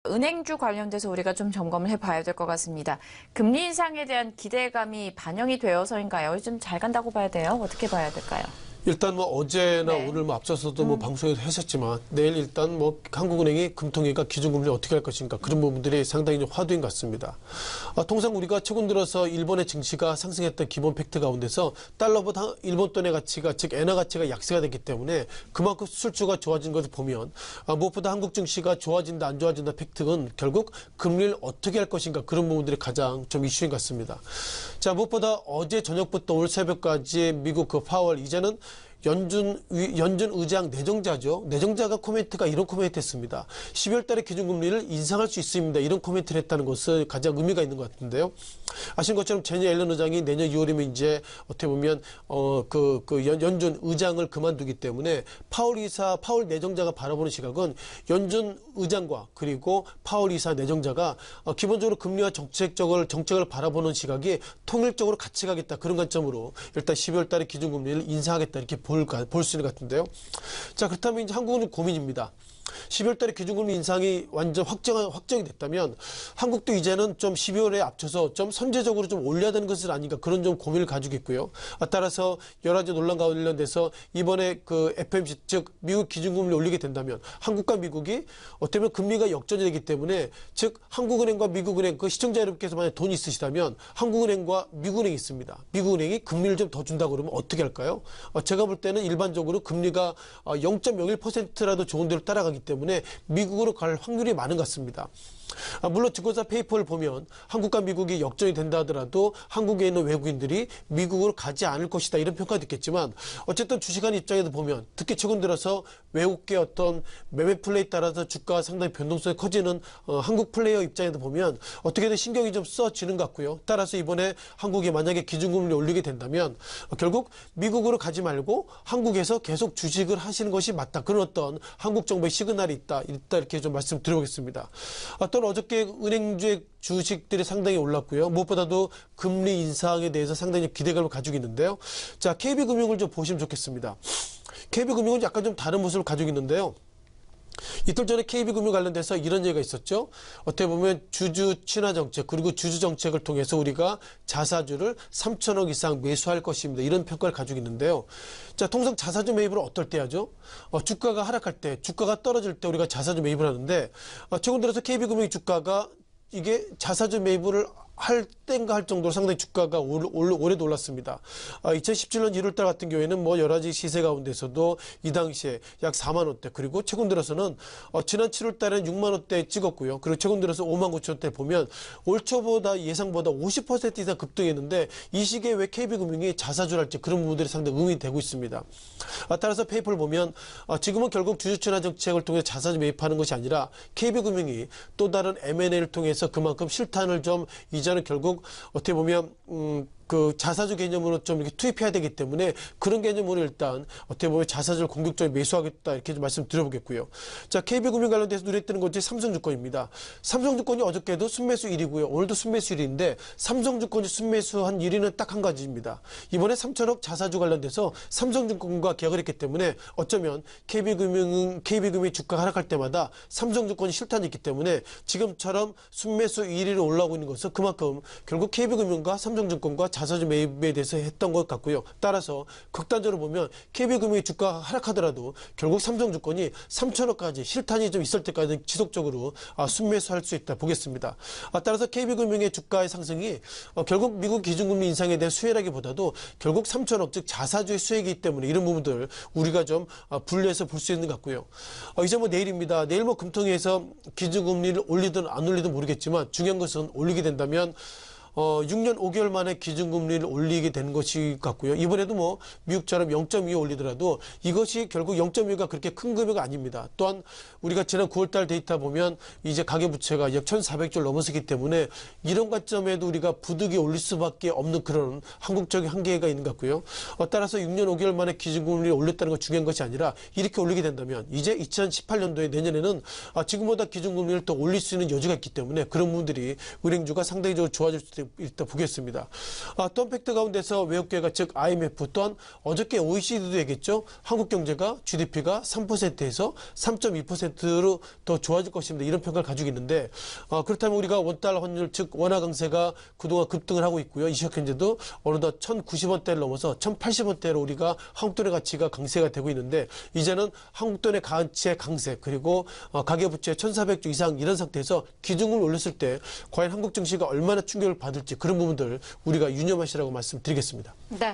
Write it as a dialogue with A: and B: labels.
A: 은행주 관련돼서 우리가 좀 점검을 해봐야 될 것 같습니다. 금리 인상에 대한 기대감이 반영이 되어서인가요? 좀 잘 간다고 봐야 돼요? 어떻게 봐야 될까요?
B: 일단 뭐 어제나
A: 네.
B: 오늘 뭐 앞서서도 뭐 방송에서 하셨지만 내일 일단 뭐 한국은행이 금통위가 기준금리 어떻게 할 것인가 그런 부분들이 상당히 좀 화두인 것 같습니다. 통상 우리가 최근 들어서 일본의 증시가 상승했던 기본 팩트 가운데서 달러보다 일본 돈의 가치가 즉 엔화 가치가 약세가 됐기 때문에 그만큼 수출주가 좋아진 것을 보면 무엇보다 한국 증시가 좋아진다 안 좋아진다 팩트는 결국 금리를 어떻게 할 것인가 그런 부분들이 가장 좀 이슈인 것 같습니다. 자, 무엇보다 어제 저녁부터 오늘 새벽까지 미국 그 파월 이제는 연준 의장 내정자죠. 내정자가 코멘트가 이런 코멘트 했습니다. 12월 달에 기준금리를 인상할 수 있습니다. 이런 코멘트를 했다는 것은 가장 의미가 있는 것 같은데요. 아신 것처럼 제니 옐런 의장이 내년 2월이면 이제 어떻게 보면 연준 의장을 그만두기 때문에 파월 내정자가 바라보는 시각은 연준 의장과 그리고 파월 이사 내정자가 기본적으로 금리와 정책을 바라보는 시각이 통일적으로 같이 가겠다. 그런 관점으로 일단 12월 달에 기준금리를 인상하겠다. 이렇게 볼 수 있는 것 같은데요. 자, 그렇다면 이제 한국은 고민입니다. 12월 달에 기준금리 인상이 완전 확정이 됐다면 한국도 이제는 좀 12월에 앞서서 좀 선제적으로 좀 올려야 되는 것은 아닌가 그런 좀 고민을 가지고 있고요. 따라서 여러 가지 논란과 관련돼서 이번에 그 FOMC 즉 미국 기준금리를 올리게 된다면 한국과 미국이 어떻게 보면 금리가 역전이 되기 때문에 즉 한국은행과 미국은행 그 시청자 여러분께서 만약 돈이 있으시다면 한국은행과 미국은행이 있습니다. 미국은행이 금리를 좀 더 준다고 그러면 어떻게 할까요? 제가 볼 때는 일반적으로 금리가 0.01%라도 좋은 대로 따라가기 때문에 미국으로 갈 확률이 많은 것 같습니다. 물론 증권사 페이퍼를 보면 한국과 미국이 역전이 된다 하더라도 한국에 있는 외국인들이 미국으로 가지 않을 것이다 이런 평가도 있겠지만 어쨌든 주식하는 입장에서 보면 특히 최근 들어서 외국계 어떤 매매 플레이에 따라서 주가가 상당히 변동성이 커지는 한국 플레이어 입장에서 보면 어떻게든 신경이 좀 써지는 것 같고요. 따라서 이번에 한국이 만약에 기준금리를 올리게 된다면 결국 미국으로 가지 말고 한국에서 계속 주식을 하시는 것이 맞다. 그런 어떤 한국 정부의 시그널이 있다 이렇게 좀 말씀드려보겠습니다. 또는 어저께 은행주의 주식들이 상당히 올랐고요. 무엇보다도 금리 인상에 대해서 상당히 기대감을 가지고 있는데요. 자, KB금융을 좀 보시면 좋겠습니다. KB금융은 약간 좀 다른 모습을 가지고 있는데요. 이틀 전에 KB금융 관련돼서 이런 얘기가 있었죠. 어떻게 보면 주주 친화 정책 그리고 주주 정책을 통해서 우리가 자사주를 3천억 이상 매수할 것입니다. 이런 평가를 가지고 있는데요. 자, 통상 자사주 매입을 어떨 때 하죠? 주가가 하락할 때, 주가가 떨어질 때 우리가 자사주 매입을 하는데 최근 들어서 KB금융 주가가 이게 자사주 매입을 할 땐가 할 정도로 상당히 주가가 올해도 올랐습니다. 2017년 1월달 같은 경우에는 뭐 여러 가지 시세 가운데서도 이 당시에 약 4만 원대 그리고 최근 들어서는 지난 7월달에는 6만 원대 찍었고요. 그리고 최근 들어서 5만 9천 원대 보면 올 초보다 예상보다 50% 이상 급등했는데 이 시기에 왜 KB금융이 자사주를 할지 그런 부분들이 상당히 의문이 되고 있습니다. 따라서 페이퍼를 보면 지금은 결국 주주 친화 정책을 통해 자사주 매입하는 것이 아니라 KB금융이 또 다른 M&A를 통해서 그만큼 실탄을 좀 이제는 결국 어떻게 보면 그 자사주 개념으로 좀 이렇게 투입해야 되기 때문에 그런 개념으로 일단 어떻게 보면 자사주를 공격적으로 매수하겠다 이렇게 좀 말씀드려보겠고요. 자, KB금융 관련돼서 눈에 띄는 것이 삼성증권입니다. 삼성증권이 어저께도 순매수 1위고요. 오늘도 순매수 1위인데 삼성증권이 순매수한 1위는 딱 한 가지입니다. 이번에 3천억 자사주 관련돼서 삼성증권과 계약을 했기 때문에 어쩌면 KB금융이 주가가 하락할 때마다 삼성증권이 실탄이 있기 때문에 지금처럼 순매수 1위로 올라오고 있는 것은 그만큼 결국 KB금융과 삼성증권과 자사주 매입에 대해서 했던 것 같고요. 따라서 극단적으로 보면 KB금융의 주가가 하락하더라도 결국 삼성증권이 3천억까지 실탄이 좀 있을 때까지 지속적으로 순매수할 수 있다 보겠습니다. 따라서 KB금융의 주가의 상승이 결국 미국 기준금리 인상에 대한 수혜라기보다도 결국 3천억 즉 자사주의 수혜이기 때문에 이런 부분들 우리가 좀 분리해서 볼 수 있는 것 같고요. 이제 뭐 내일입니다. 내일 뭐 금통위에서 기준금리를 올리든 안 올리든 모르겠지만 중요한 것은 올리게 된다면 6년 5개월 만에 기준금리를 올리게 된 것이 같고요. 이번에도 뭐 미국처럼 0.25 올리더라도 이것이 결국 0.25가 그렇게 큰 금액이 아닙니다. 또한 우리가 지난 9월달 데이터 보면 이제 가계부채가 약 1,400조를 넘어서기 때문에 이런 관점에도 우리가 부득이 올릴 수밖에 없는 그런 한국적인 한계가 있는 것 같고요. 따라서 6년 5개월 만에 기준금리를 올렸다는 건 중요한 것이 아니라 이렇게 올리게 된다면 이제 2018년도에 내년에는 지금보다 기준금리를 더 올릴 수 있는 여지가 있기 때문에 그런 부분들이 은행주가 상대적으로 좋아질 수도 일단 보겠습니다. 또한 팩트 가운데서 외국계가 즉 IMF 또한 어저께 OECD도 얘기했죠. 한국 경제가 GDP가 3%에서 3.2%로 더 좋아질 것입니다. 이런 평가를 가지고 있는데 그렇다면 우리가 원달러 환율 즉 원화 강세가 그동안 급등을 하고 있고요. 이 시각 현재도 어느덧 1,090원대를 넘어서 1,080원대로 우리가 한국 돈의 가치가 강세가 되고 있는데 이제는 한국 돈의 가치의 강세 그리고 가계부채 1,400조 이상 이런 상태에서 기준금을 올렸을 때 과연 한국 증시가 얼마나 충격을 받을지 그런 부분들 우리가 유념하시라고 말씀드리겠습니다.
A: 네.